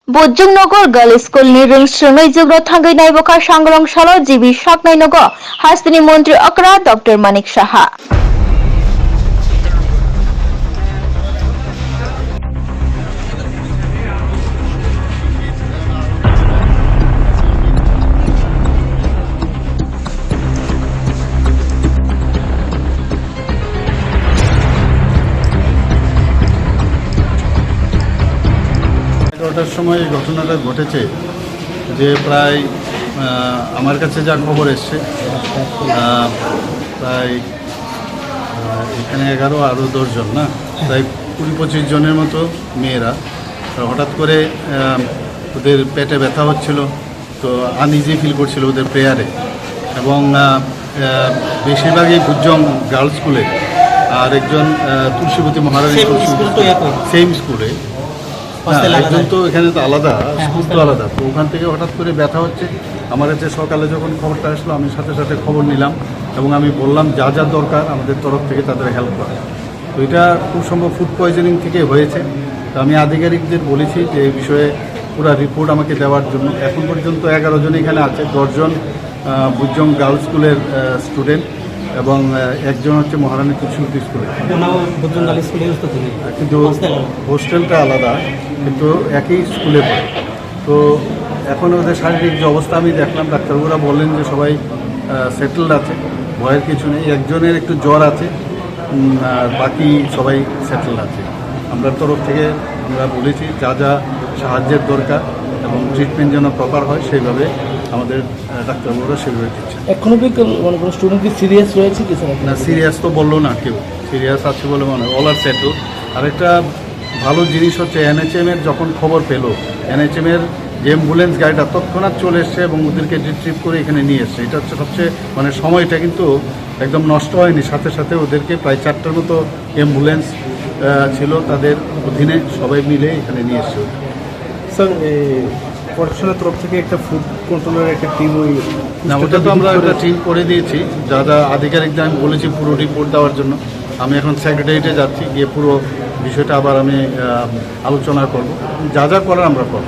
Bojjongnogor Girls School Nirung Srungai Jugro Thangai Naibokar Sangrong Salo Jibi Saknai Nogo Hasbini Mantri Okra Dr. Manik Saha ওটার সময় এই ঘটনাটা ঘটেছে যে প্রায় আমার কাছে যা খবর এসছে প্রায় এখানে 11 আরও 10 জন না প্রায় 20-25 জনের মতো মেয়েরা হঠাৎ করে ওদের পেটে ব্যথা হচ্ছিল, তো আনইজি ফিল করছিল ওদের প্রেয়ারে, এবং বেশিরভাগই বুজ্জং গার্লস স্কুলে আর একজন তুলসীবতী মহারানী সেম স্কুলে। একজন তো এখানে তো আলাদা, স্কুল তো আলাদা, তো ওখান থেকে হঠাৎ করে ব্যথা হচ্ছে। আমার কাছে সকালে যখন খবরটা আসলো আমি সাথে সাথে খবর নিলাম এবং আমি বললাম যা যা দরকার আমাদের তরফ থেকে তাদের হেল্প করা। তো এটা খুব সম্ভব ফুড পয়জনিং থেকে হয়েছে। তো আমি আধিকারিকদের বলেছি যে এই বিষয়ে পুরো রিপোর্ট আমাকে দেওয়ার জন্য। এখন পর্যন্ত 11 জন এখানে আছে, 10 জন বুজ্জং গার্লস স্কুলের স্টুডেন্ট এবং একজন হচ্ছে মহারানী তুলসীবতী স্কুলে, কিন্তু হোস্টেলটা আলাদা কিন্তু একই স্কুলে পড়ে। তো এখন ওদের শারীরিক যে অবস্থা আমি দেখলাম, ডাক্তারবাবুরা বললেন যে সবাই সেটেলড আছে, ভয়ের কিছু নেই। একজনের একটু জ্বর আছে আর বাকি সবাই সেটেলড আছে। আমরা তরফ থেকে আমরা বলেছি যা যা সাহায্যের দরকার এবং ট্রিটমেন্ট যেন প্রপার হয় সেইভাবে আমাদের ডাক্তারবাবুরা সেভাবে দিচ্ছে। এখনো কি মানে কোনো স্টুডেন্ট কি সিরিয়াস রয়েছে কি স্যার? না, সিরিয়াস তো বললো না কেউ, সিরিয়াস আছে বলে মনে হয়, অল আর সেটেল। আরেকটা ভালো জিনিস হচ্ছে এনএচএমের যখন খবর পেল, এনএচএমের যে অ্যাম্বুলেন্স গাড়িটা তৎক্ষণাৎ চলে এসছে এবং ওদেরকে রিট্রিভ করে এখানে নিয়ে এসছে। এটা হচ্ছে সবচেয়ে মানে সময়টা কিন্তু একদম নষ্ট হয়নি। সাথে সাথে ওদেরকে প্রায় 4টার মতো অ্যাম্বুলেন্স ছিল, তাদের অধীনে সবাই মিলে এখানে নিয়ে এসছে। স্যার প্রশাসনের তরফ থেকে একটা ফুড কন্ট্রোলের একটা টিম না, ওটা তো আমরা একটা টিম করে দিয়েছি। যা যা আধিকারিকদের আমি বলেছি পুরো রিপোর্ট দেওয়ার জন্য। আমি এখন সেক্রেটারিয়েটে যাচ্ছি, গিয়ে পুরো বিষয়টা আবার আমি আলোচনা করব, যা যা করার আমরা করব।